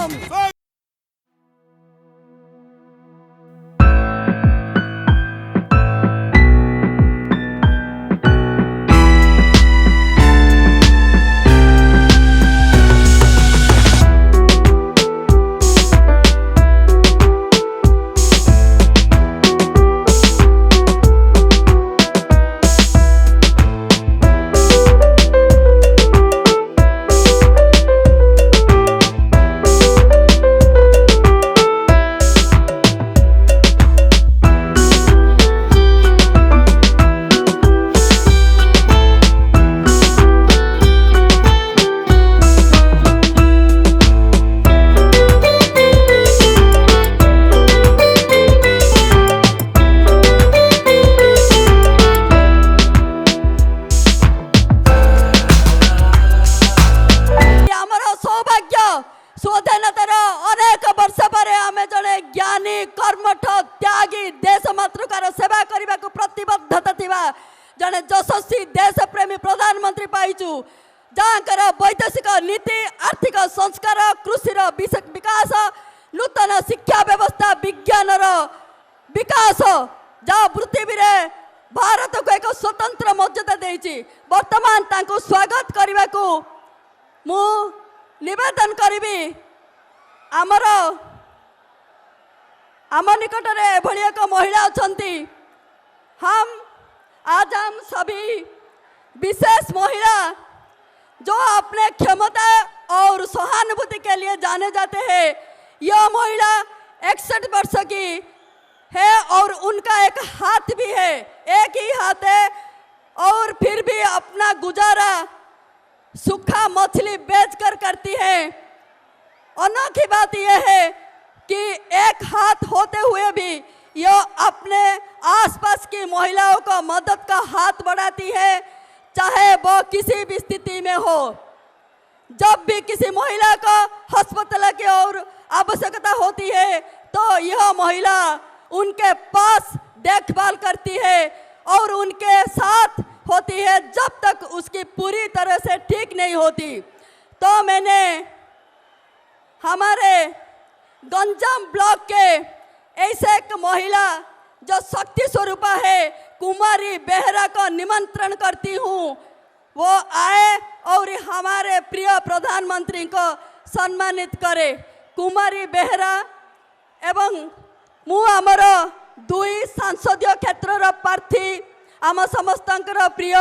स्वागतम। स्वाधीनतार अनेक वर्ष पर आम जड़े ज्ञानी कर्मठ त्यागी देश मातृकार सेवा करने को प्रतिबद्धता थिबा जड़े यशस्वी देश प्रेमी प्रधानमंत्री पाइचु जहाँकर वैदेशिक नीति आर्थिक संस्कार कृषि विकास नूतन शिक्षा व्यवस्था विज्ञान विकास जहाँ पृथ्वी रे भारत को एक स्वतंत्र मर्यादा देइछि वर्तमान तांको स्वागत करने को मु निवेदन करी आमर आम निकट में एक महिला अछंती आज हम सभी विशेष महिला जो अपने क्षमता और सहानुभूति के लिए जाने जाते हैं। यह महिला 61 वर्ष की है और उनका एक हाथ भी है, एक ही हाथ है और फिर भी अपना गुजारा सूखा मछली बेचकर करती है। अनोखी बात यह है कि एक हाथ होते हुए भी यह अपने आसपास की महिलाओं को मदद का हाथ बढ़ाती है, चाहे वो किसी भी स्थिति में हो। जब भी किसी महिला को अस्पताल की और आवश्यकता होती है तो यह महिला उनके पास देखभाल करती है और उनके साथ होती है जब तक उसकी पूरी तरह से ठीक नहीं होती। तो मैंने हमारे गंजाम ब्लॉक के ऐसे एक महिला जो शक्ति स्वरूपा है कुमारी बेहरा को निमंत्रण करती हूँ, वो आए और हमारे प्रिय प्रधानमंत्री को सम्मानित करे। कुमारी बेहरा एवं मु आमर दुई संसदीय क्षेत्र प्रार्थी आम समस्त प्रिय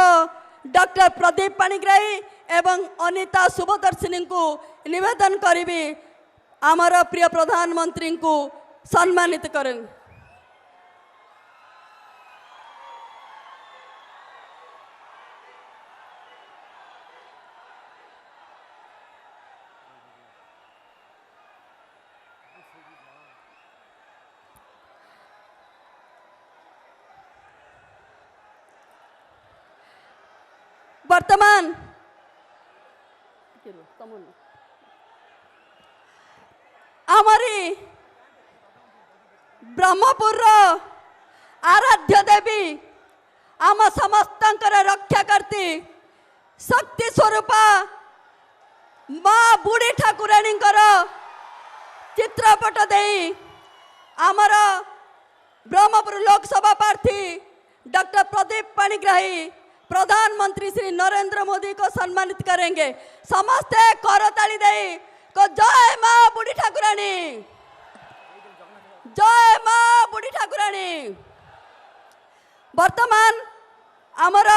डॉक्टर प्रदीप पाणिग्राही एवं अनिता शुभदर्शिनी को निवेदन करी आमर प्रिय प्रधानमंत्री को सम्मानित करें। वर्तमान हमारी ब्रह्मपुर आराध्य देवी आम समस्त रक्षा करती शक्ति स्वरूपा माँ बुढ़ी ठाकुराणी चित्रपट दे आमर ब्रह्मपुर लोकसभा प्रार्थी डॉक्टर प्रदीप पाणिग्राही प्रधानमंत्री श्री नरेंद्र मोदी को सम्मानित करेंगे। समस्ते करताली दे को जय माँ बुढ़ी ठाकुराणी, जय माँ बुढ़ी ठाकुराणी। वर्तमान आमर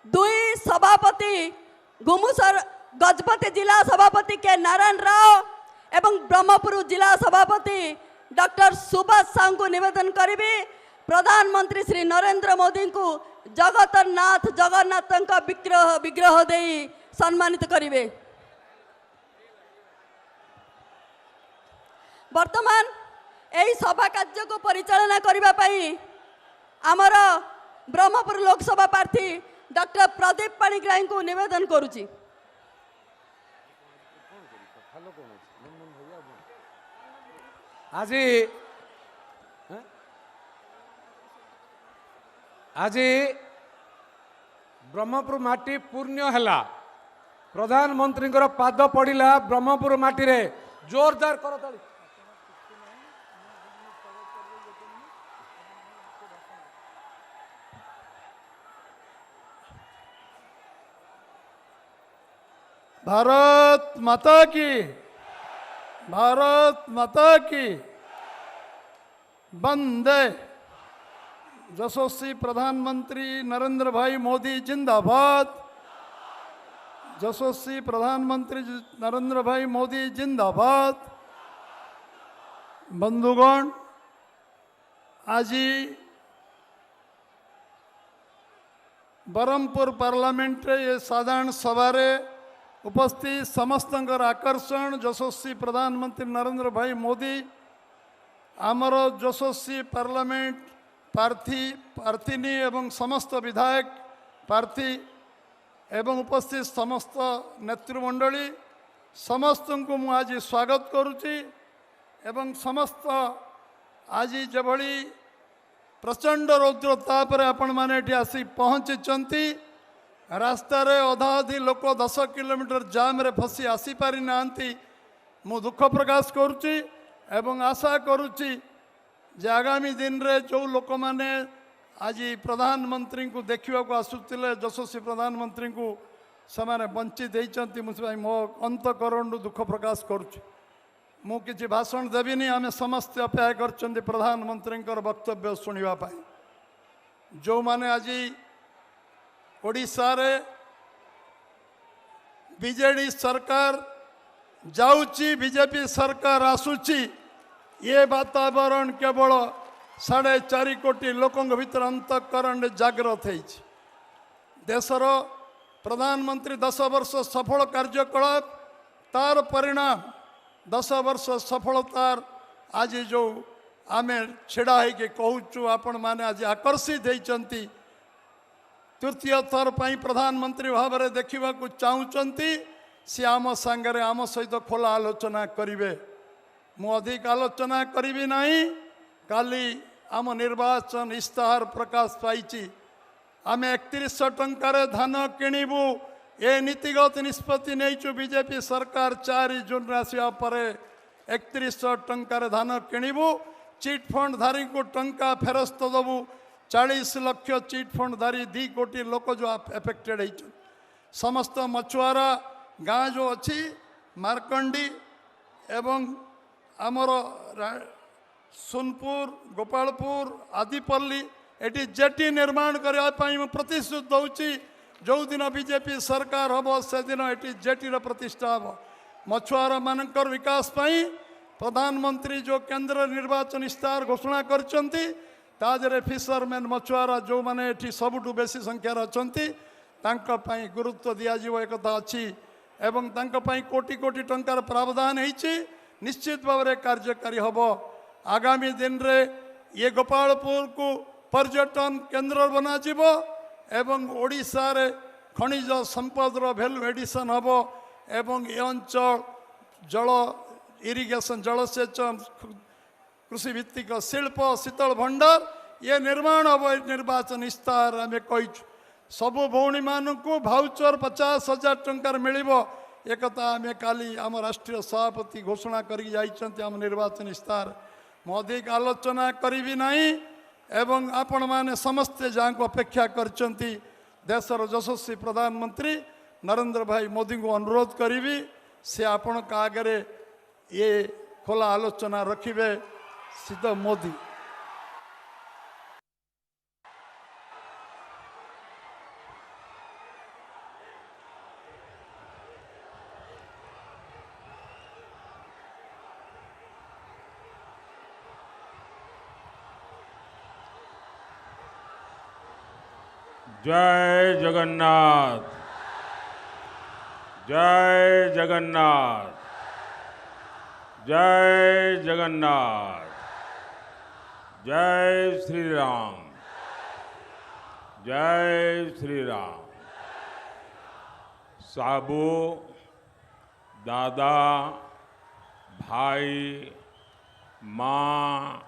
दुई सभापति गुमुसर गजपति जिला सभापति के नारायण राव एवं ब्रह्मपुर जिला सभापति डॉक्टर सुभाष साहू को निवेदन करी प्रधानमंत्री श्री नरेंद्र मोदी को जगतनाथ जगन्नाथ विग्रह विग्रह दे सम्मानित करेंगे। वर्तमान यही सभा कार्य को परिचालना करने आमर ब्रह्मपुर लोकसभा प्रार्थी डॉक्टर प्रदीप पाणिग्राही को निवेदन करुची। आज ब्रह्मपुर माटी पुण्य हैला प्रधानमंत्री पाद पड़ा ब्रह्मपुर माटी रे जोरदार करो ताली। भारत माता की, भारत माता की। वंदे यशस्वी प्रधानमंत्री नरेंद्र भाई मोदी जिंदाबाद। यशस्वी प्रधानमंत्री नरेंद्र भाई मोदी जिंदाबाद। बंधुगण, आज बरमपुर पार्लियामेंट ये साधारण सभारे उपस्थित समस्त आकर्षण यशस्वी प्रधानमंत्री नरेंद्र भाई मोदी आमर यशस्वी पार्लियामेंट प्रार्थी प्रार्थिनी एवं समस्त विधायक प्रार्थी एवं उपस्थित समस्त नेतृमंडली समस्त को मु आज स्वागत करुच्ची एवं समस्त आज जभली प्रचंड रौद्र तापर आपण माने आसी पहुँची रास्तार अधा अधी लोक 10 किलोमीटर जाम रे फसी आसी पारि नांती। मु दुख प्रकाश करुच्ची एवं आशा करुच्ची जे आगामी दिन रे जो लोक माने आज प्रधानमंत्री को देखा आसुले यशस्वी प्रधानमंत्री को से बंचित होती मुझे मो अंतकरण दुख प्रकाश करुच्ची। मु किसी भाषण देविनी आम समस्त अपेक्षा कर प्रधानमंत्री वक्तव्य शुणापी। जो माने आज ओडिशा रे बीजेडी सरकार जाऊची बीजेपी सरकार आसुची ये वातावरण केवल 4.5 कोटी लोकों भीतर अंतकरण जागृत है। देशर प्रधानमंत्री 10 वर्ष सफल कार्यकलाप तार परिणाम 10 वर्ष सफलतार आज जो आम छिड़ा है कहूँ आपण मैंने आज आकर्षित होती तृतीय थर पर प्रधानमंत्री भाव में देखा चाहूँगी सी आम सांगे आम सहित खोला आलोचना करेंगे। मु अधिक आलोचना करी ना काली आम निर्वाचन इस्ताहार प्रकाश पाई आम 3100 टंकार धान किणबू ये नीतिगत निष्पत्ति नहीं बीजेपी सरकार 4 जून आसवा पर 3100 टंकार धान किणबू चिट फंड धारी को टंका फेरस्त दबू 40 लाख चिट फंड धारी 2 कोटी लोक जो एफेक्टेड है समस्त मछुआरा गाँ जो अच्छी मारकंडी एवं आमर सोनपुर गोपालपुर आदिपल्ली एटी जेटी निर्माण करने प्रतिश्रुति दूची जो दिन बीजेपी सरकार हम से दिन ये जेटीर प्रतिष्ठा हम मछुआरा मानकर विकास पाई प्रधानमंत्री जो केंद्र निर्वाचन इस्ताहार घोषणा करछंती ताजरे फिशरमैन मछुआरा जो माने एठी सबुठु बेसी संख्यार अछंती तांका पई गुरुत्व दिया जीव एक कथा अछि एवं तांका पई कोटी कोटी टंकार प्रावधान होईछि निश्चित भाव में कार्यकारी हम आगामी दिन रे ये गोपालपुर को पर्यटन केंद्र बना जीवो एवं ओडिशा रे खनिज संपदर भैल्यू एडिशन हम एवं ये अंचल जल इरिगेशन जलसेचन कृषि भित्तिक शिल्प शीतल भंडार ये निर्माण हम निर्वाचन इस्ताहार आम कही सबु भौणी मानक भाउचर 50,000 टंकार मिलिबो एक आम काली आम राष्ट्रीय सभापति घोषणा करी जाइछन्ति आम निर्वाचन इस्ताहार मु अधिक आलोचना करी ना एवं आपण माने समस्ते जहाँ को अपेक्षा करछन्ति देशर यशस्वी प्रधानमंत्री नरेंद्र भाई मोदी को अनुरोध करी से आपण का आगे ये खोला आलोचना रखिबे सीधा मोदी। जय जगन्नाथ, जय जगन्नाथ, जय जगन्नाथ, जय श्री राम, जय श्री राम। साबू, दादा, भाई, माँ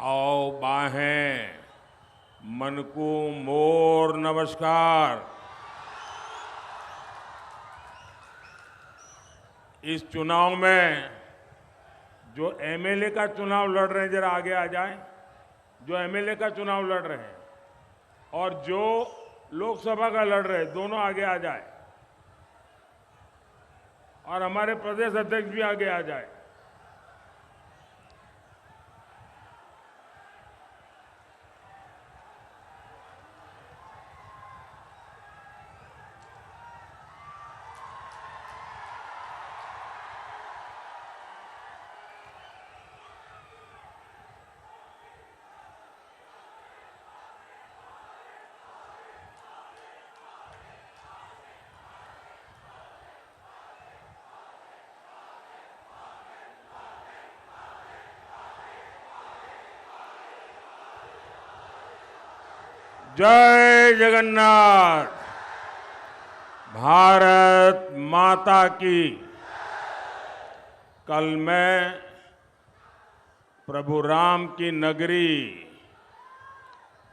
और बाहें मन को मोर नमस्कार। इस चुनाव में जो एमएलए का चुनाव लड़ रहे हैं जरा आगे आ जाएं। जो एमएलए का चुनाव लड़ रहे हैं और जो लोकसभा का लड़ रहे हैं दोनों आगे आ जाए और हमारे प्रदेश अध्यक्ष भी आगे आ जाए। जय जगन्नाथ। भारत माता की। कल मैं प्रभु राम की नगरी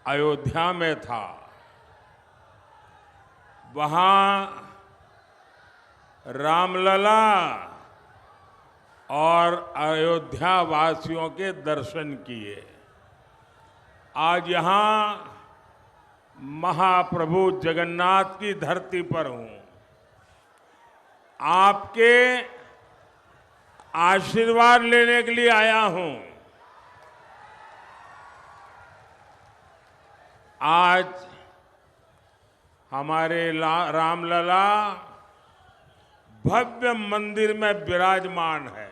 अयोध्या में था। वहां रामलला और अयोध्या वासियों के दर्शन किए। आज यहां महाप्रभु जगन्नाथ की धरती पर हूं। आपके आशीर्वाद लेने के लिए आया हूं। आज हमारे रामलला भव्य मंदिर में विराजमान है।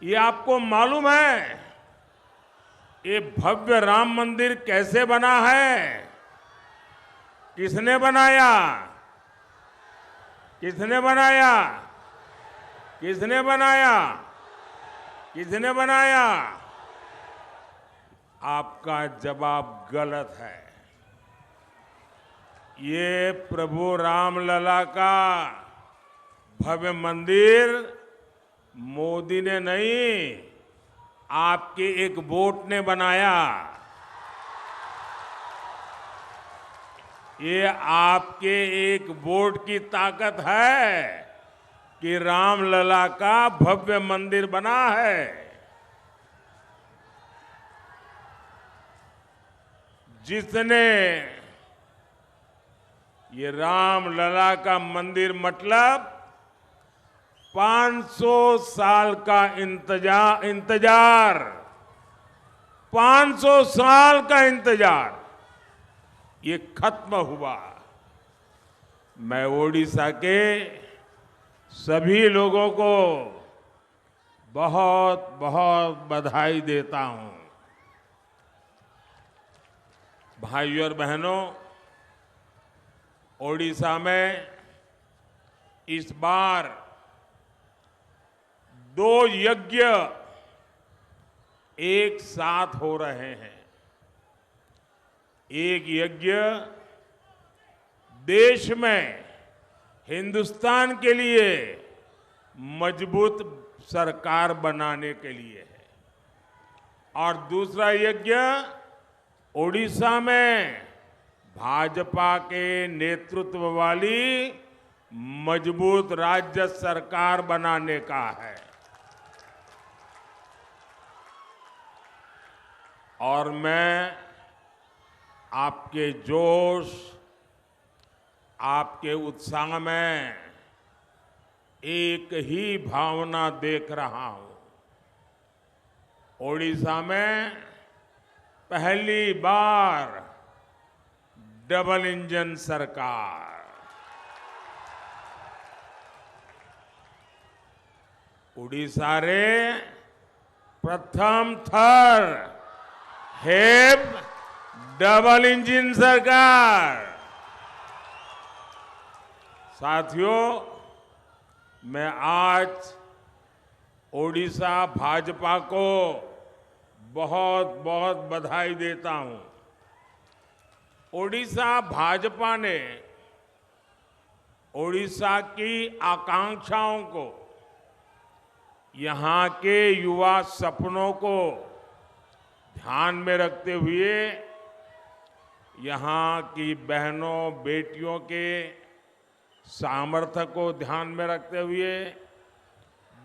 ये आपको मालूम है ये भव्य राम मंदिर कैसे बना है? किसने बनाया? किसने बनाया? किसने बनाया? किसने बनाया? आपका जवाब गलत है। ये प्रभु रामलला का भव्य मंदिर मोदी ने नहीं, आपके एक वोट ने बनाया। ये आपके एक वोट की ताकत है कि रामलला का भव्य मंदिर बना है। जिसने ये रामलला का मंदिर मतलब 500 साल का इंतजार 500 साल का इंतजार ये खत्म हुआ। मैं ओडिशा के सभी लोगों को बहुत बहुत बधाई देता हूं। भाइयों और बहनों, ओडिशा में इस बार 2 यज्ञ एक साथ हो रहे हैं। एक यज्ञ देश में हिंदुस्तान के लिए मजबूत सरकार बनाने के लिए है और दूसरा यज्ञ ओडिशा में भाजपा के नेतृत्व वाली मजबूत राज्य सरकार बनाने का है। और मैं आपके जोश, आपके उत्साह में एक ही भावना देख रहा हूं। ओडिशा में पहली बार डबल इंजन सरकार। ओडिशा रे प्रथम थर हेब डबल इंजन सरकार। साथियों, मैं आज ओडिशा भाजपा को बहुत बहुत बधाई देता हूं। ओडिशा भाजपा ने ओडिशा की आकांक्षाओं को, यहां के युवा सपनों को ध्यान में रखते हुए, यहां की बहनों बेटियों के सामर्थ्य को ध्यान में रखते हुए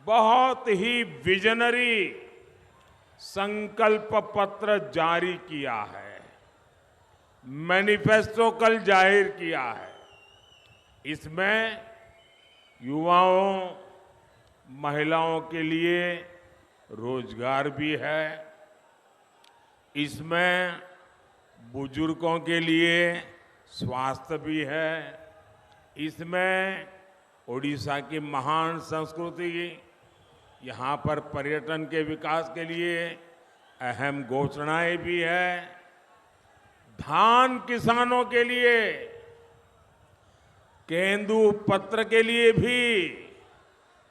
बहुत ही विजनरी संकल्प पत्र जारी किया है, मैनिफेस्टो कल जाहिर किया है। इसमें युवाओं, महिलाओं के लिए रोजगार भी है, इसमें बुजुर्गों के लिए स्वास्थ्य भी है, इसमें ओडिशा की महान संस्कृति, यहाँ पर पर्यटन के विकास के लिए अहम घोषणाएं भी है। धान किसानों के लिए, केंदु पत्र के लिए भी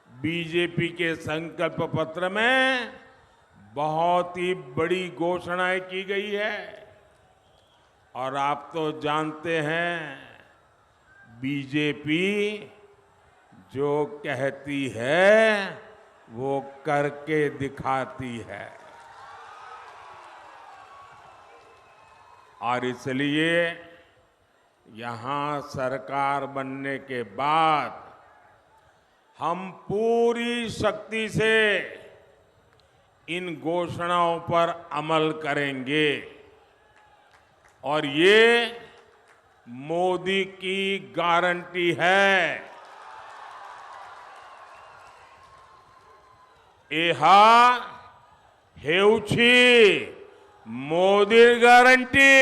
बीजेपी के संकल्प पत्र में बहुत ही बड़ी घोषणाएं की गई है। और आप तो जानते हैं, बीजेपी जो कहती है वो करके दिखाती है। और इसलिए यहां सरकार बनने के बाद हम पूरी शक्ति से इन घोषणाओं पर अमल करेंगे। और ये मोदी की गारंटी है। एहा हेउछि मोदी गारंटी।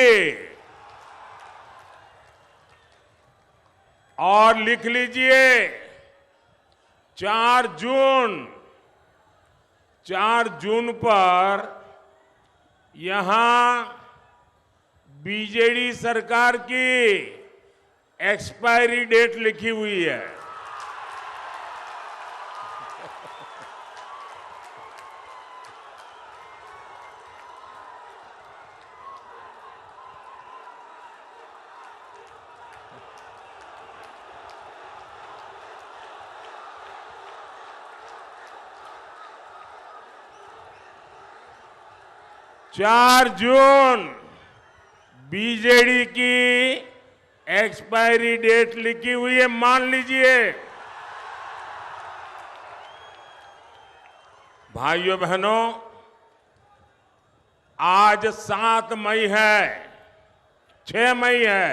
और लिख लीजिए, 4 जून पर यहां बीजेडी सरकार की एक्सपायरी डेट लिखी हुई है। चार जून बीजेडी की एक्सपायरी डेट लिखी हुई है, मान लीजिए। भाइयों बहनों, आज 7 मई है, 6 मई है,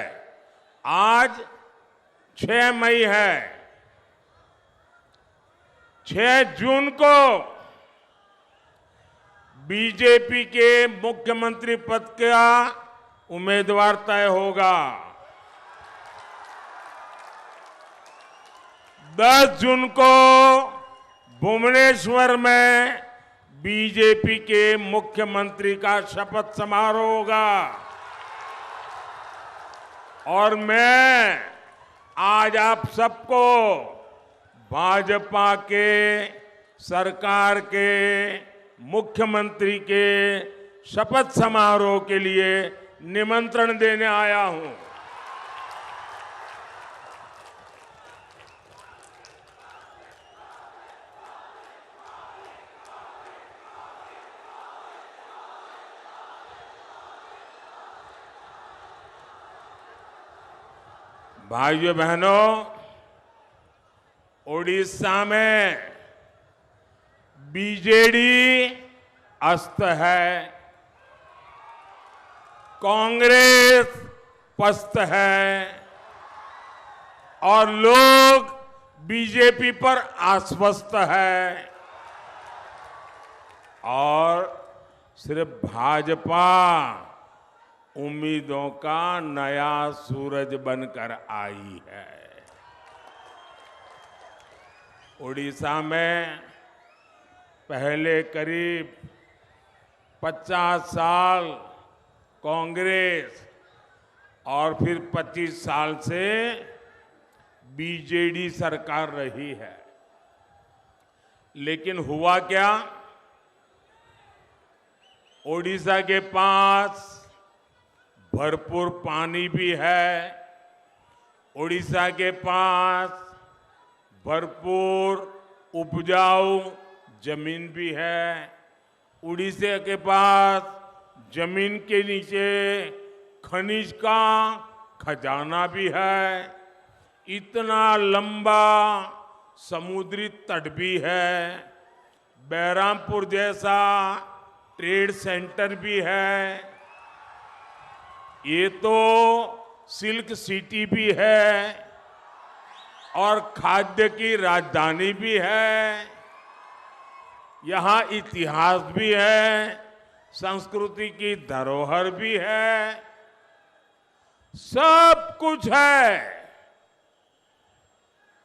आज 6 मई है। 6 जून को बीजेपी के मुख्यमंत्री पद का उम्मीदवार तय होगा। 10 जून को भुवनेश्वर में बीजेपी के मुख्यमंत्री का शपथ समारोह होगा। और मैं आज आप सबको भाजपा के सरकार के मुख्यमंत्री के शपथ समारोह के लिए निमंत्रण देने आया हूं। भाइयों बहनों, ओडिशा में बीजेडी अस्त है, कांग्रेस पस्त है और लोग बीजेपी पर आश्वस्त है। और सिर्फ भाजपा उम्मीदों का नया सूरज बनकर आई है। ओडिशा में पहले करीब 50 साल कांग्रेस और फिर 25 साल से बीजेडी सरकार रही है। लेकिन हुआ क्या? ओडिशा के पास भरपूर पानी भी है, ओडिशा के पास भरपूर उपजाऊ जमीन भी है, उड़ीसा के पास जमीन के नीचे खनिज का खजाना भी है, इतना लंबा समुद्री तट भी है बहरामपुर जैसा ट्रेड सेंटर भी है, ये तो सिल्क सिटी भी है और खाद्य की राजधानी भी है। यहाँ इतिहास भी है, संस्कृति की धरोहर भी है, सब कुछ है।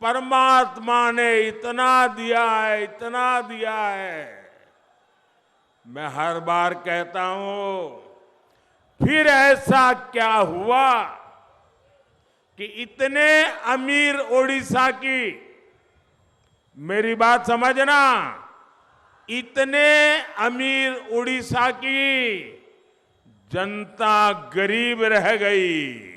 परमात्मा ने इतना दिया है, इतना दिया है। मैं हर बार कहता हूं, फिर ऐसा क्या हुआ कि इतने अमीर ओडिशा की, मेरी बात समझना, इतने अमीर उड़ीसा की जनता गरीब रह गई।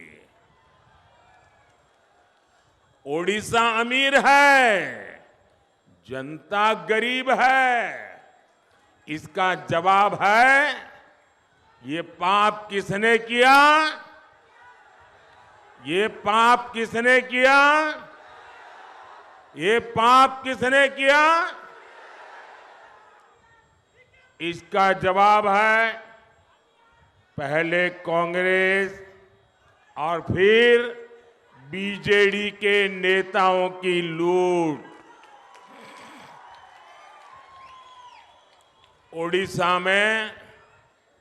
ओडिशा अमीर है, जनता गरीब है। इसका जवाब है, ये पाप किसने किया? ये पाप किसने किया? ये पाप किसने किया? इसका जवाब है, पहले कांग्रेस और फिर बीजेडी के नेताओं की लूट। ओडिशा में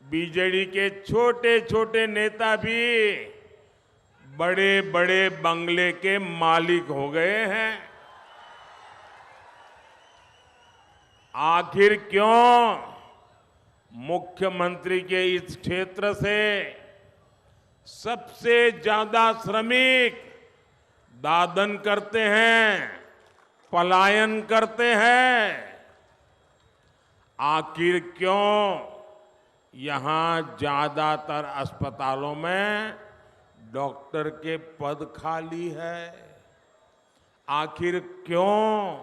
बीजेडी के छोटे छोटे नेता भी बड़े बड़े बंगले के मालिक हो गए हैं। आखिर क्यों? मुख्यमंत्री के इस क्षेत्र से सबसे ज्यादा श्रमिक दादन करते हैं, पलायन करते हैं। आखिर क्यों? यहां ज्यादातर अस्पतालों में डॉक्टर के पद खाली है। आखिर क्यों?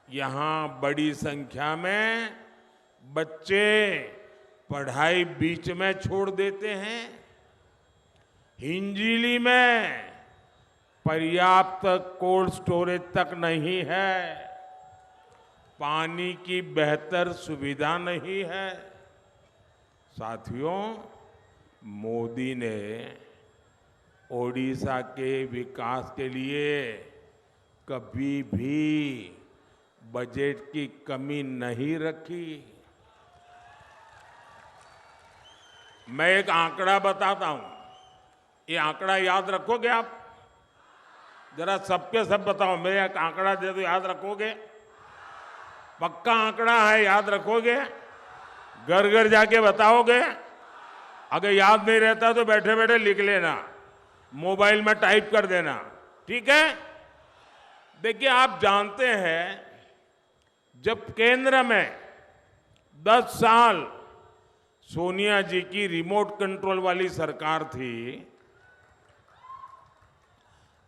यहां बड़ी संख्या में बच्चे पढ़ाई बीच में छोड़ देते हैं। हिंजीली में पर्याप्त कोल्ड स्टोरेज तक नहीं है, पानी की बेहतर सुविधा नहीं है। साथियों, मोदी ने ओडिशा के विकास के लिए कभी भी बजट की कमी नहीं रखी। मैं एक आंकड़ा बताता हूं, ये आंकड़ा याद रखोगे आप? जरा सबके सब बताओ, मैं एक आंकड़ा दे दो, याद रखोगे? पक्का आंकड़ा है, याद रखोगे? घर घर जाके बताओगे? अगर याद नहीं रहता तो बैठे बैठे लिख लेना, मोबाइल में टाइप कर देना, ठीक है? देखिए, आप जानते हैं, जब केंद्र में 10 साल सोनिया जी की रिमोट कंट्रोल वाली सरकार थी,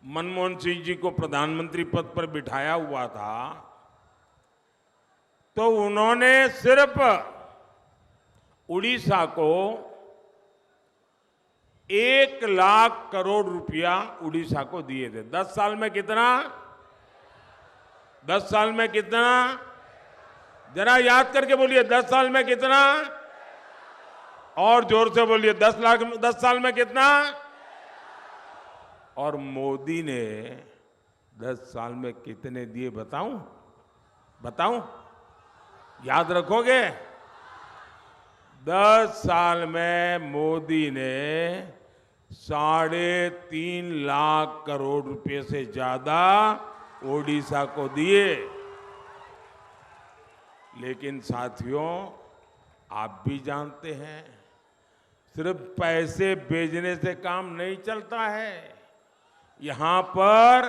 मनमोहन सिंह जी को प्रधानमंत्री पद पर बिठाया हुआ था, तो उन्होंने सिर्फ उड़ीसा को 1 लाख करोड़ रुपया उड़ीसा को दिए थे। 10 साल में कितना? 10 साल में कितना? जरा याद करके बोलिए, 10 साल में कितना? और जोर से बोलिए, 10 साल में कितना? और मोदी ने 10 साल में कितने दिए बताऊं? बताऊं? याद रखोगे? 10 साल में मोदी ने 3.5 लाख करोड़ रुपए से ज्यादा ओडिशा को दिए। लेकिन साथियों, आप भी जानते हैं, सिर्फ पैसे भेजने से काम नहीं चलता है। यहां पर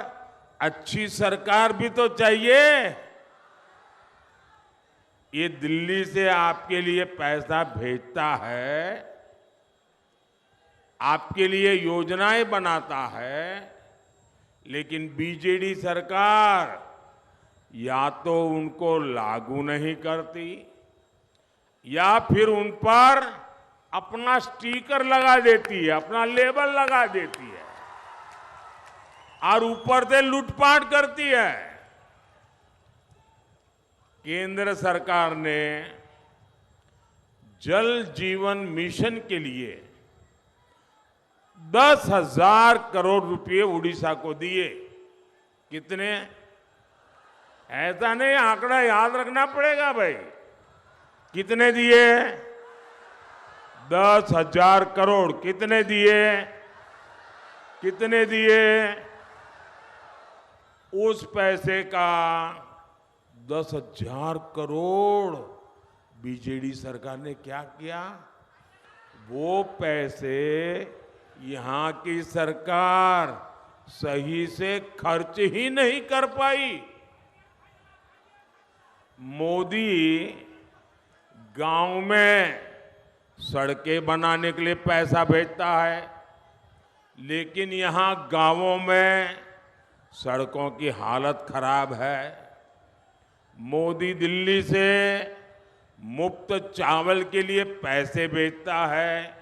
अच्छी सरकार भी तो चाहिए। ये दिल्ली से आपके लिए पैसा भेजता है, आपके लिए योजनाएं बनाता है, लेकिन बीजेडी सरकार या तो उनको लागू नहीं करती या फिर उन पर अपना स्टिकर लगा देती है, अपना लेबल लगा देती है और ऊपर से लूटपाट करती है। केंद्र सरकार ने जल जीवन मिशन के लिए 10,000 करोड़ रुपए उड़ीसा को दिए। कितने? ऐसा नहीं, आंकड़ा याद रखना पड़ेगा भाई। कितने दिए? 10,000 करोड़। कितने दिए? कितने दिए? उस पैसे का 10,000 करोड़ बीजेडी सरकार ने क्या किया? वो पैसे यहां की सरकार सही से खर्च ही नहीं कर पाई। मोदी गांव में सड़कें बनाने के लिए पैसा भेजता है, लेकिन यहां गांवों में सड़कों की हालत खराब है। मोदी दिल्ली से मुफ्त चावल के लिए पैसे भेजता है,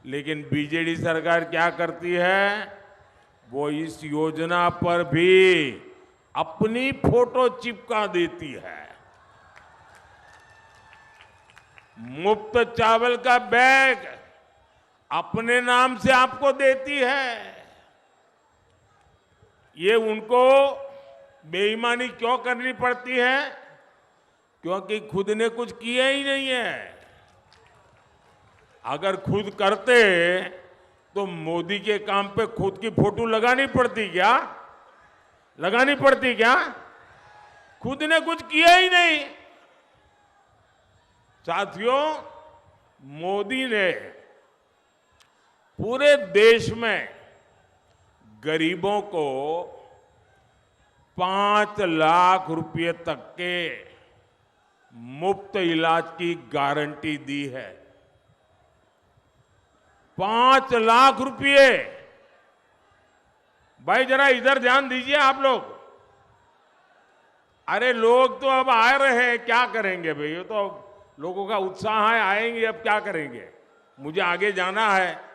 लेकिन बीजेडी सरकार क्या करती है? वो इस योजना पर भी अपनी फोटो चिपका देती है। मुफ्त चावल का बैग अपने नाम से आपको देती है। ये उनको बेईमानी क्यों करनी पड़ती है? क्योंकि खुद ने कुछ किया ही नहीं है। अगर खुद करते तो मोदी के काम पे खुद की फोटो लगानी पड़ती क्या? लगानी पड़ती क्या? खुद ने कुछ किया ही नहीं। साथियों, मोदी ने पूरे देश में गरीबों को 5 लाख रुपए तक के मुफ्त इलाज की गारंटी दी है। 5 लाख रुपए। भाई जरा इधर ध्यान दीजिए आप लोग। अरे लोग तो अब आ रहे हैं, क्या करेंगे भाई? ये तो लोगों का उत्साह है, आएंगे, अब क्या करेंगे? मुझे आगे जाना है।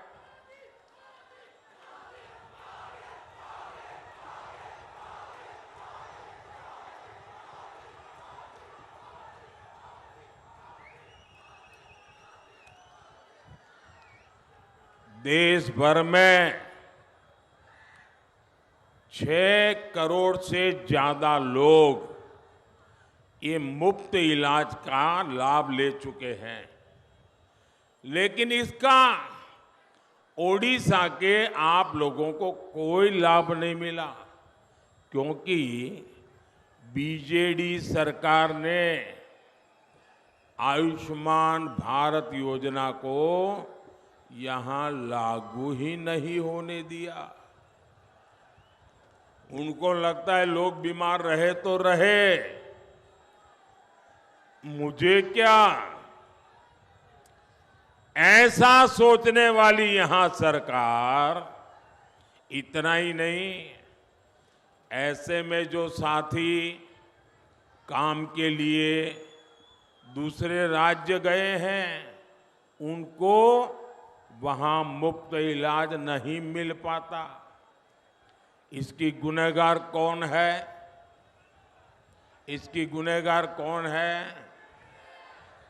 देश भर में 6 करोड़ से ज्यादा लोग ये मुफ्त इलाज का लाभ ले चुके हैं, लेकिन इसका ओडिशा के आप लोगों को कोई लाभ नहीं मिला, क्योंकि बीजेडी सरकार ने आयुष्मान भारत योजना को यहां लागू ही नहीं होने दिया। उनको लगता है लोग बीमार रहे तो रहे, मुझे क्या। ऐसा सोचने वाली यहां सरकार। इतना ही नहीं, ऐसे में जो साथी काम के लिए दूसरे राज्य गए हैं, उनको वहां मुफ्त इलाज नहीं मिल पाता। इसकी गुनहगार कौन है? इसकी गुनहगार कौन है?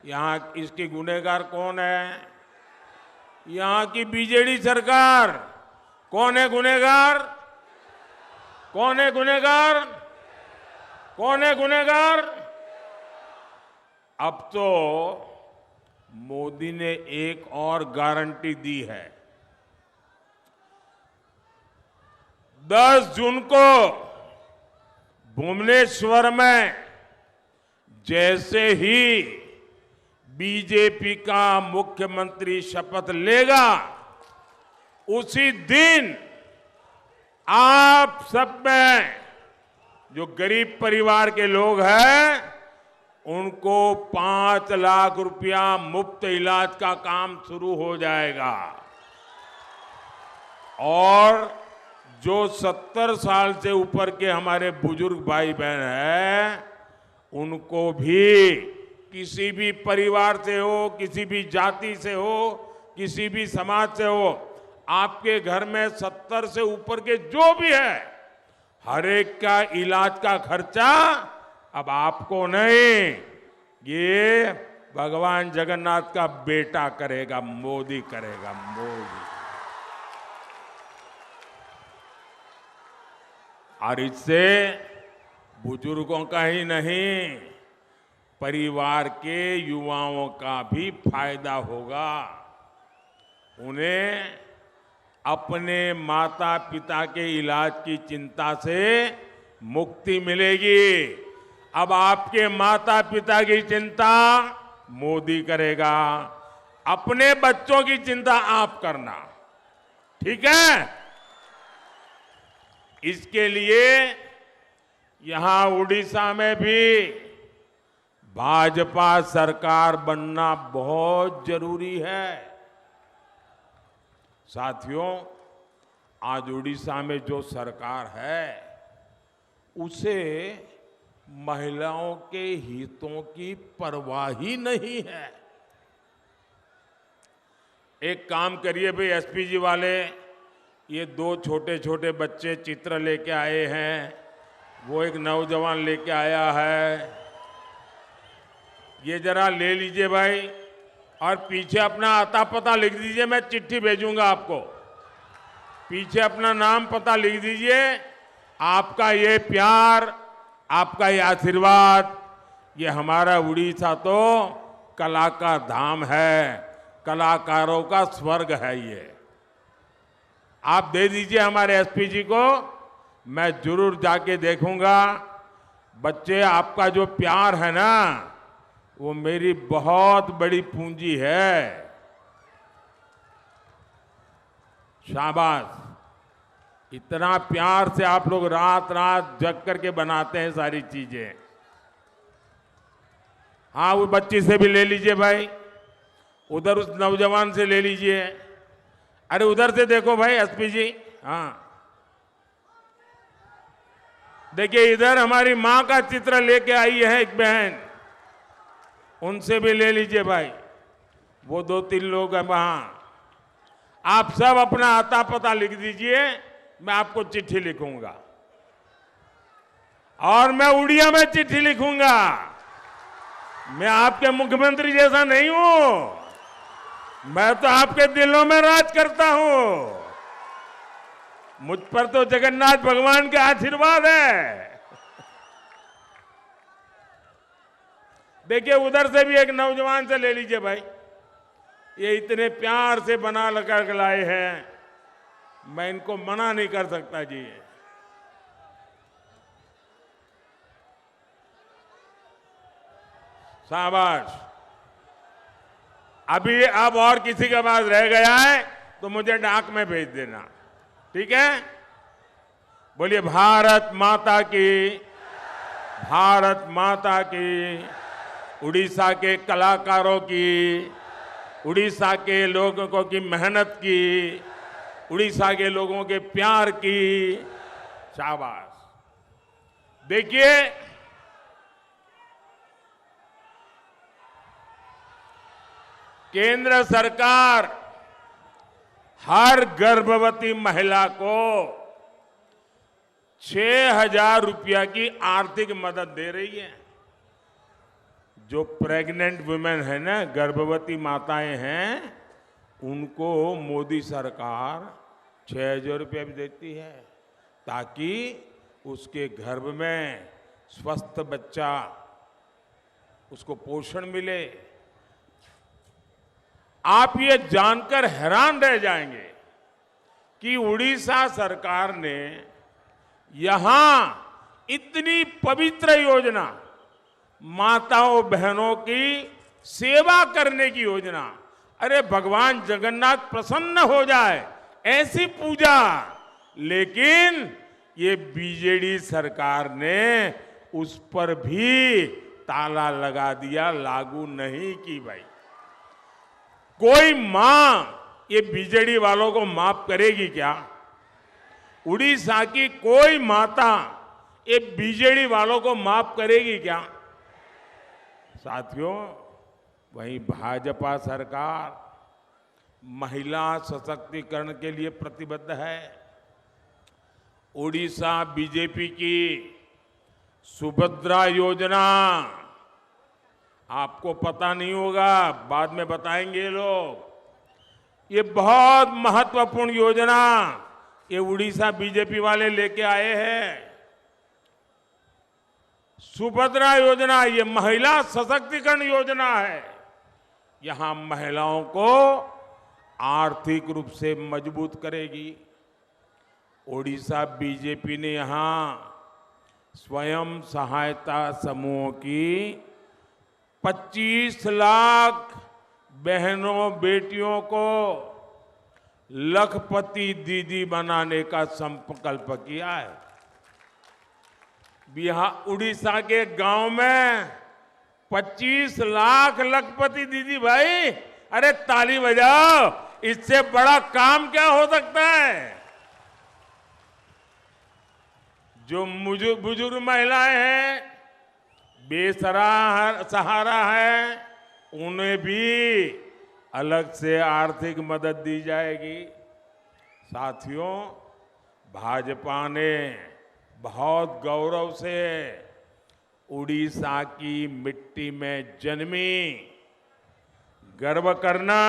यहां इसकी गुनहगार कौन है? यहां की बीजेडी सरकार। कौन है गुनहगार? कौन है गुनहगार? कौन है गुनहगार? अब तो मोदी ने एक और गारंटी दी है। 10 जून को भुवनेश्वर में जैसे ही बीजेपी का मुख्यमंत्री शपथ लेगा, उसी दिन आप सब में जो गरीब परिवार के लोग हैं, उनको 5 लाख रुपया मुफ्त इलाज का काम शुरू हो जाएगा। और जो 70 साल से ऊपर के हमारे बुजुर्ग भाई बहन हैं, उनको भी, किसी भी परिवार से हो, किसी भी जाति से हो, किसी भी समाज से हो, आपके घर में 70 से ऊपर के जो भी है, हर एक का इलाज का खर्चा अब आपको नहीं, ये भगवान जगन्नाथ का बेटा करेगा, मोदी करेगा, मोदी। और इससे बुजुर्गों का ही नहीं, परिवार के युवाओं का भी फायदा होगा। उन्हें अपने माता पिता के इलाज की चिंता से मुक्ति मिलेगी। अब आपके माता पिता की चिंता मोदी करेगा, अपने बच्चों की चिंता आप करना, ठीक है? इसके लिए यहां उड़ीसा में भी भाजपा सरकार बनना बहुत जरूरी है। साथियों, आज उड़ीसा में जो सरकार है उसे महिलाओं के हितों की परवाह ही नहीं है। एक काम करिए भाई, एसपी जी वाले, ये दो छोटे छोटे बच्चे चित्र लेके आए हैं, वो एक नौजवान लेके आया है, ये जरा ले लीजिए भाई, और पीछे अपना आता पता लिख दीजिए, मैं चिट्ठी भेजूंगा आपको। पीछे अपना नाम पता लिख दीजिए। आपका ये प्यार, आपका ये आशीर्वाद, ये हमारा उड़ीसा तो कला का धाम है, कलाकारों का स्वर्ग है। ये आप दे दीजिए हमारे एसपी जी को, मैं जरूर जाके देखूंगा। बच्चे, आपका जो प्यार है ना, वो मेरी बहुत बड़ी पूंजी है। शाबाश, इतना प्यार से आप लोग रात रात जग करके बनाते हैं सारी चीजें। हाँ, वो बच्ची से भी ले लीजिए भाई, उधर उस नौजवान से ले लीजिए। अरे उधर से देखो भाई एसपी जी, हाँ देखिए, इधर हमारी मां का चित्र लेके आई है एक बहन, उनसे भी ले लीजिए भाई। वो 2-3 लोग हैं वहां। आप सब अपना आता पता लिख दीजिए, मैं आपको चिट्ठी लिखूंगा, और मैं उड़िया में चिट्ठी लिखूंगा। मैं आपके मुख्यमंत्री जैसा नहीं हूं, मैं तो आपके दिलों में राज करता हूं। मुझ पर तो जगन्नाथ भगवान का आशीर्वाद है। देखिए, उधर से भी एक नौजवान से ले लीजिए भाई, ये इतने प्यार से बना लगा के लाए हैं, मैं इनको मना नहीं कर सकता जी। शाबाश। अभी अब और किसी के पास रह गया है तो मुझे डाक में भेज देना, ठीक है? बोलिए भारत माता की, भारत माता की। उड़ीसा के कलाकारों की, उड़ीसा के लोगों की मेहनत की, उड़ीसा के लोगों के प्यार की। शाबाश। देखिए, केंद्र सरकार हर गर्भवती महिला को 6,000 रुपया की आर्थिक मदद दे रही है। जो प्रेग्नेंट वुमेन है ना, गर्भवती माताएं हैं, उनको मोदी सरकार 6,000 रुपया भी देती है, ताकि उसके गर्भ में स्वस्थ बच्चा, उसको पोषण मिले। आप ये जानकर हैरान रह जाएंगे कि उड़ीसा सरकार ने यहां इतनी पवित्र योजना, माताओं बहनों की सेवा करने की योजना, अरे भगवान जगन्नाथ प्रसन्न हो जाए ऐसी पूजा, लेकिन ये बीजेडी सरकार ने उस पर भी ताला लगा दिया, लागू नहीं की भाई। कोई मां ये बीजेडी वालों को माफ करेगी क्या? उड़ीसा की कोई माता ये बीजेडी वालों को माफ करेगी क्या? साथियों, वहीं भाजपा सरकार महिला सशक्तिकरण के लिए प्रतिबद्ध है। उड़ीसा बीजेपी की सुभद्रा योजना, आपको पता नहीं होगा, बाद में बताएंगे ये लोग। ये बहुत महत्वपूर्ण योजना ये उड़ीसा बीजेपी वाले लेके आए हैं। सुभद्रा योजना ये महिला सशक्तिकरण योजना है। यहां महिलाओं को आर्थिक रूप से मजबूत करेगी। ओडिशा बीजेपी ने यहां स्वयं सहायता समूहों की 25 लाख बहनों बेटियों को लखपति दीदी बनाने का संकल्प किया है। बिहार उड़ीसा के गांव में 25 लाख लखपति दीदी। भाई अरे ताली बजाओ, इससे बड़ा काम क्या हो सकता है। जो बुजुर्ग महिलाएं हैं, बेसहारा है, उन्हें भी अलग से आर्थिक मदद दी जाएगी। साथियों, भाजपा ने बहुत गौरव से उड़ीसा की मिट्टी में जन्मी, गर्व करना,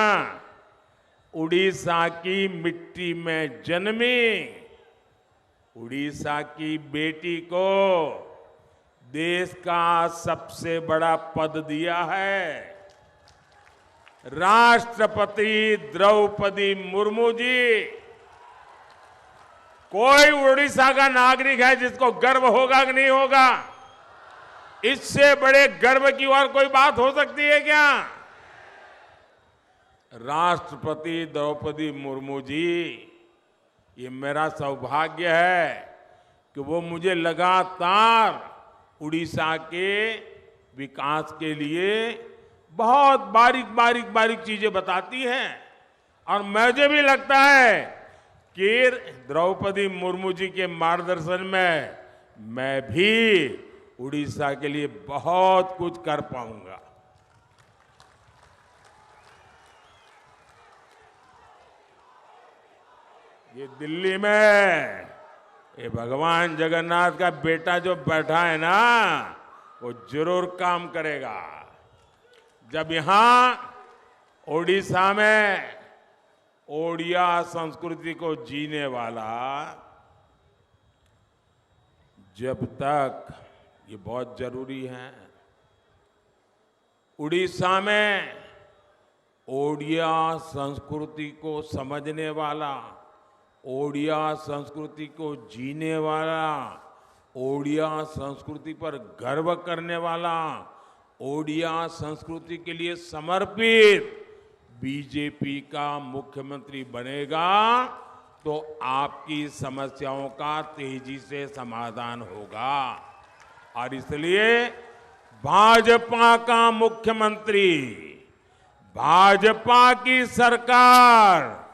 उड़ीसा की मिट्टी में जन्मी उड़ीसा की बेटी को देश का सबसे बड़ा पद दिया है। राष्ट्रपति द्रौपदी मुर्मू जी, कोई उड़ीसा का नागरिक है जिसको गर्व होगा कि नहीं होगा? इससे बड़े गर्व की और कोई बात हो सकती है क्या? राष्ट्रपति द्रौपदी मुर्मू जी, ये मेरा सौभाग्य है कि वो मुझे लगातार उड़ीसा के विकास के लिए बहुत बारीक चीजें बताती हैं। और मुझे भी लगता है कि द्रौपदी मुर्मू जी के मार्गदर्शन में मैं भी उड़ीसा के लिए बहुत कुछ कर पाऊंगा। ये दिल्ली में ये भगवान जगन्नाथ का बेटा जो बैठा है ना, वो जरूर काम करेगा। जब यहां ओडिशा में ओडिया संस्कृति को जीने वाला, जब तक ये बहुत जरूरी है, उड़ीसा में ओडिया संस्कृति को समझने वाला, ओडिया संस्कृति को जीने वाला, ओडिया संस्कृति पर गर्व करने वाला, ओडिया संस्कृति के लिए समर्पित बीजेपी का मुख्यमंत्री बनेगा तो आपकी समस्याओं का तेजी से समाधान होगा। और इसलिए भाजपा का मुख्यमंत्री, भाजपा की सरकार,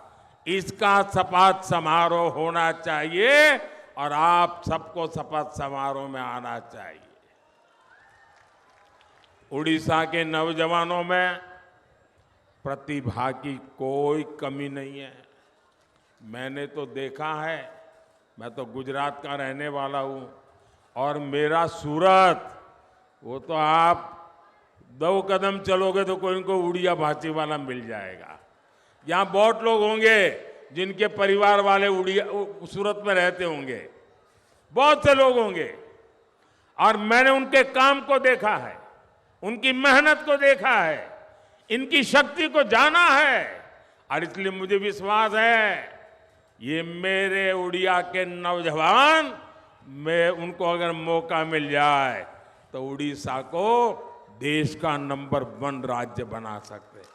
इसका शपथ समारोह होना चाहिए और आप सबको शपथ समारोह में आना चाहिए। उड़ीसा के नौजवानों में प्रतिभा की कोई कमी नहीं है। मैंने तो देखा है, मैं तो गुजरात का रहने वाला हूं और मेरा सूरत, वो तो आप 2 कदम चलोगे तो कोई इनको उड़िया भाषी वाला मिल जाएगा। यहां बहुत लोग होंगे जिनके परिवार वाले उड़िया सूरत में रहते होंगे, बहुत से लोग होंगे, और मैंने उनके काम को देखा है, उनकी मेहनत को देखा है, इनकी शक्ति को जाना है। और इसलिए मुझे विश्वास है ये मेरे उड़िया के नौजवान, मैं उनको अगर मौका मिल जाए तो उड़ीसा को देश का नंबर 1 राज्य बना सकते हैं।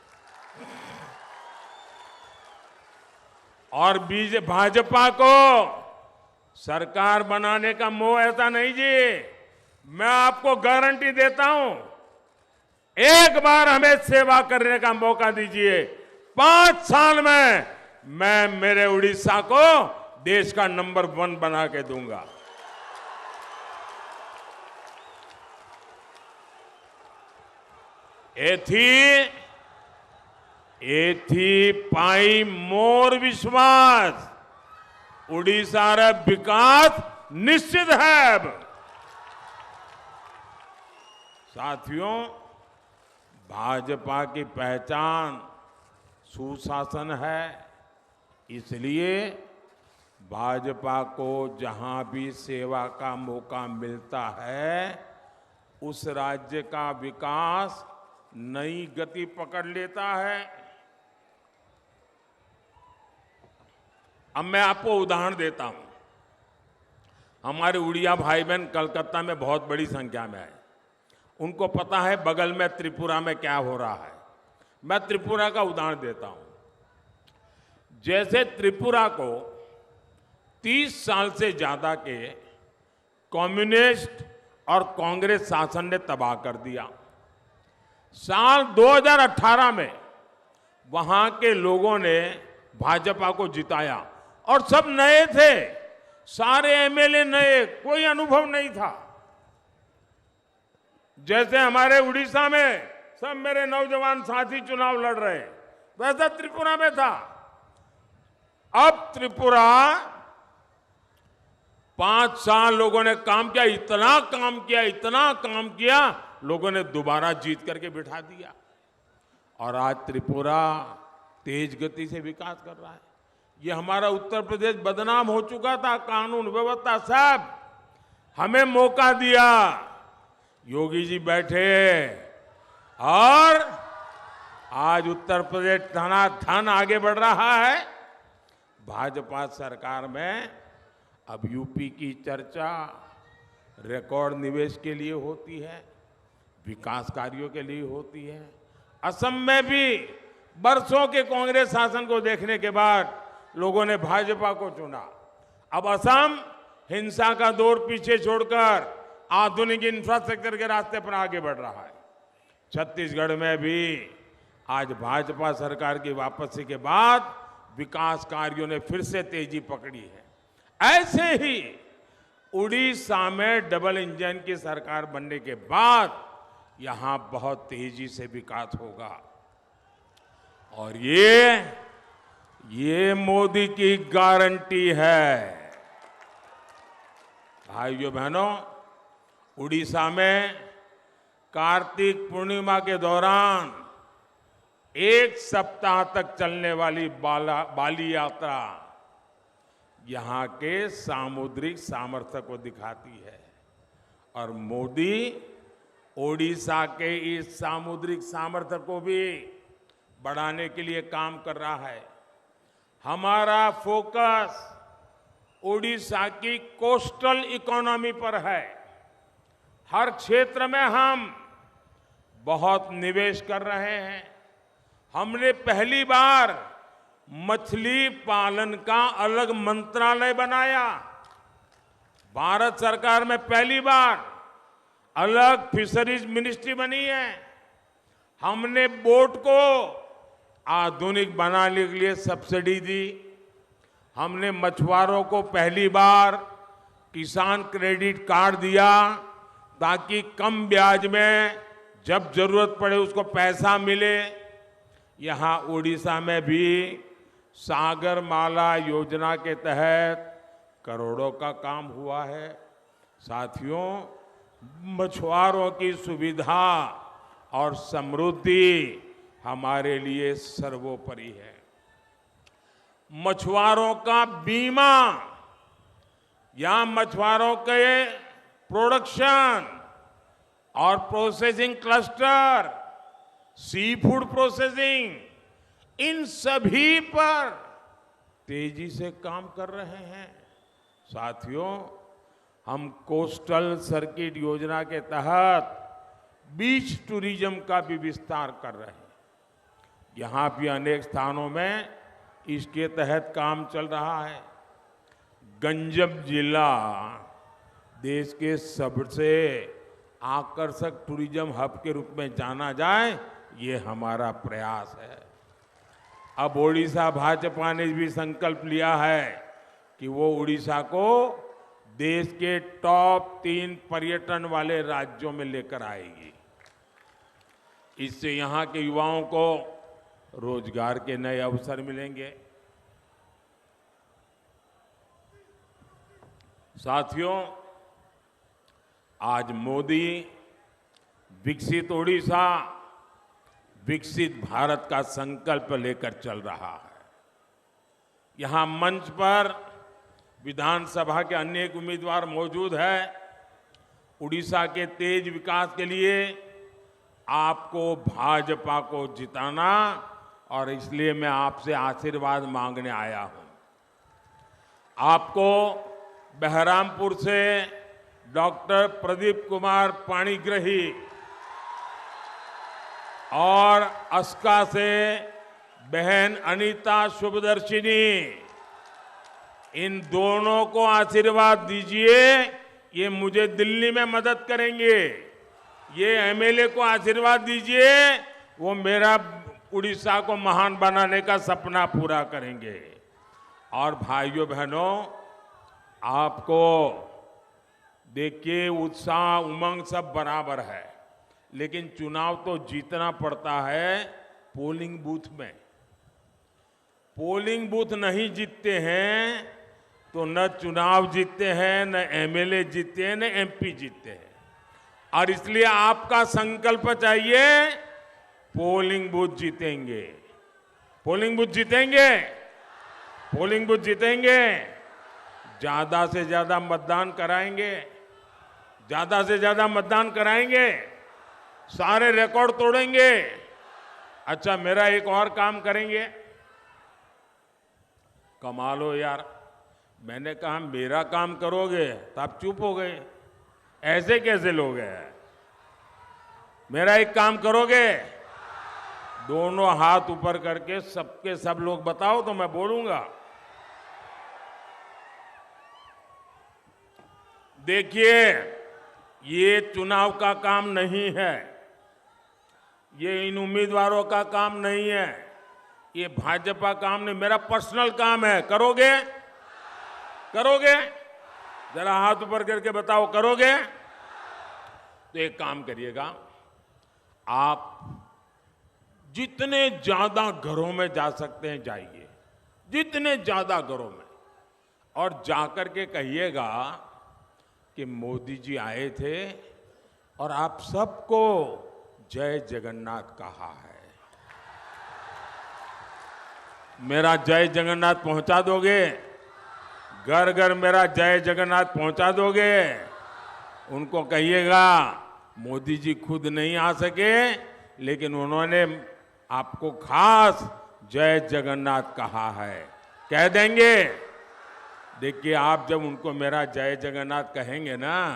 और भाजपा को सरकार बनाने का मोह ऐसा नहीं जी, मैं आपको गारंटी देता हूं, एक बार हमें सेवा करने का मौका दीजिए, 5 साल में मैं मेरे उड़ीसा को देश का नंबर 1 बना के दूंगा। एथी पाई मोर विश्वास, उड़ीसा रे विकास निश्चित है। साथियों, भाजपा की पहचान सुशासन है। इसलिए भाजपा को जहां भी सेवा का मौका मिलता है, उस राज्य का विकास नई गति पकड़ लेता है। अब मैं आपको उदाहरण देता हूं। हमारे उड़िया भाई बहन कलकत्ता में बहुत बड़ी संख्या में है। उनको पता है बगल में त्रिपुरा में क्या हो रहा है। मैं त्रिपुरा का उदाहरण देता हूं। जैसे त्रिपुरा को 30 साल से ज्यादा के कम्युनिस्ट और कांग्रेस शासन ने तबाह कर दिया। साल 2018 में वहां के लोगों ने भाजपा को जिताया और सब नए थे, सारे एमएलए नए, कोई अनुभव नहीं था। जैसे हमारे उड़ीसा में सब मेरे नौजवान साथी चुनाव लड़ रहे हैं, वैसा त्रिपुरा में था। अब त्रिपुरा 5 साल लोगों ने काम किया, इतना काम किया, लोगों ने दोबारा जीत करके बिठा दिया और आज त्रिपुरा तेज गति से विकास कर रहा है। ये हमारा उत्तर प्रदेश बदनाम हो चुका था, कानून व्यवस्था सब। हमें मौका दिया, योगी जी बैठे और आज उत्तर प्रदेश धनाधन आगे बढ़ रहा है। भाजपा सरकार में अब यूपी की चर्चा रिकॉर्ड निवेश के लिए होती है, विकास कार्यों के लिए होती है। असम में भी बरसों के कांग्रेस शासन को देखने के बाद लोगों ने भाजपा को चुना। अब असम हिंसा का दौर पीछे छोड़कर आधुनिक इंफ्रास्ट्रक्चर के रास्ते पर आगे बढ़ रहा है। छत्तीसगढ़ में भी आज भाजपा सरकार की वापसी के बाद विकास कार्यों ने फिर से तेजी पकड़ी है। ऐसे ही उड़ीसा में डबल इंजन की सरकार बनने के बाद यहां बहुत तेजी से विकास होगा और ये मोदी की गारंटी है। भाइयों बहनों, उड़ीसा में कार्तिक पूर्णिमा के दौरान 1 सप्ताह तक चलने वाली बाली यात्रा यहां के सामुद्रिक सामर्थ्य को दिखाती है और मोदी ओडिशा के इस सामुद्रिक सामर्थ्य को भी बढ़ाने के लिए काम कर रहा है। हमारा फोकस ओडिशा की कोस्टल इकोनॉमी पर है। हर क्षेत्र में हम बहुत निवेश कर रहे हैं। हमने पहली बार मछली पालन का अलग मंत्रालय बनाया। भारत सरकार में पहली बार अलग फिशरीज मिनिस्ट्री बनी है। हमने बोट को आधुनिक बनाने के लिए सब्सिडी दी। हमने मछुआरों को पहली बार किसान क्रेडिट कार्ड दिया ताकि कम ब्याज में जब जरूरत पड़े उसको पैसा मिले। यहाँ उड़ीसा में भी सागरमाला योजना के तहत करोड़ों का काम हुआ है। साथियों, मछुआरों की सुविधा और समृद्धि हमारे लिए सर्वोपरि है। मछुआरों का बीमा या मछुआरों के प्रोडक्शन और processing cluster, sea food processing, इन सभी पर तेजी से काम कर रहे हैं। साथियों, हम कोस्टल सर्किट योजना के तहत बीच टूरिज्म का भी विस्तार कर रहे हैं। यहाँ भी अनेक स्थानों में इसके तहत काम चल रहा है। गंजम जिला देश के सबसे आकर्षक टूरिज्म हब के रूप में जाना जाए, ये हमारा प्रयास है। अब ओडिशा भाजपा ने भी संकल्प लिया है कि वो उड़ीसा को देश के टॉप 3 पर्यटन वाले राज्यों में लेकर आएगी। इससे यहाँ के युवाओं को रोजगार के नए अवसर मिलेंगे। साथियों, आज मोदी विकसित ओडिशा, विकसित भारत का संकल्प लेकर चल रहा है। यहां मंच पर विधानसभा के अन्य एक उम्मीदवार मौजूद है। उड़ीसा के तेज विकास के लिए आपको भाजपा को जिताना, और इसलिए मैं आपसे आशीर्वाद मांगने आया हूं। आपको बहरामपुर से डॉक्टर प्रदीप कुमार पाणिग्राही और अस्का से बहन अनीता शुभदर्शिनी, इन दोनों को आशीर्वाद दीजिए। ये मुझे दिल्ली में मदद करेंगे। ये एमएलए को आशीर्वाद दीजिए, वो मेरा उड़ीसा को महान बनाने का सपना पूरा करेंगे। और भाइयों बहनों, आपको देखिए उत्साह उमंग सब बराबर है, लेकिन चुनाव तो जीतना पड़ता है पोलिंग बूथ में। पोलिंग बूथ नहीं जीतते हैं तो न चुनाव जीतते हैं, न एमएलए जीतते हैं, न एमपी जीतते हैं। और इसलिए आपका संकल्प चाहिए, पोलिंग बूथ जीतेंगे, पोलिंग बूथ जीतेंगे, पोलिंग बूथ जीतेंगे। ज्यादा से ज्यादा मतदान कराएंगे, ज्यादा से ज्यादा मतदान कराएंगे, सारे रिकॉर्ड तोड़ेंगे। अच्छा, मेरा एक और काम करेंगे। कमाल हो यार, मैंने कहा मेरा काम करोगे तो आप चुप हो गए। ऐसे कैसे लोग हैं? मेरा एक काम करोगे? दोनों हाथ ऊपर करके सबके सब लोग बताओ तो मैं बोलूंगा। देखिए, ये चुनाव का काम नहीं है, ये इन उम्मीदवारों का काम नहीं है, ये भाजपा काम नहीं, मेरा पर्सनल काम है। करोगे? करोगे? जरा हाथ ऊपर करके बताओ, करोगे? तो एक काम करिएगा, आप जितने ज्यादा घरों में जा सकते हैं जाइए, जितने ज्यादा घरों में, और जाकर के कहिएगा कि मोदी जी आए थे और आप सबको जय जगन्नाथ कहा है। मेरा जय जगन्नाथ पहुंचा दोगे? घर घर मेरा जय जगन्नाथ पहुंचा दोगे? उनको कहिएगा मोदी जी खुद नहीं आ सके, लेकिन उन्होंने आपको खास जय जगन्नाथ कहा है। कह देंगे? देखिए, आप जब उनको मेरा जय जगन्नाथ कहेंगे ना,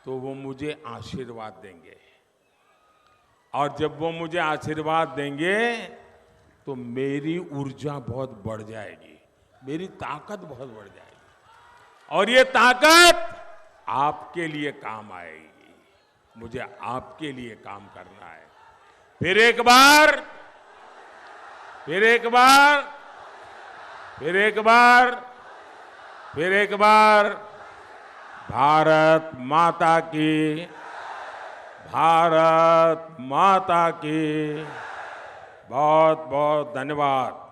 तो वो मुझे आशीर्वाद देंगे, और जब वो मुझे आशीर्वाद देंगे तो मेरी ऊर्जा बहुत बढ़ जाएगी, मेरी ताकत बहुत बढ़ जाएगी, और ये ताकत आपके लिए काम आएगी। मुझे आपके लिए काम करना है। फिर एक बार, फिर एक बार, फिर एक बार, फिर एक बार, भारत माता की, भारत माता की। बहुत बहुत धन्यवाद।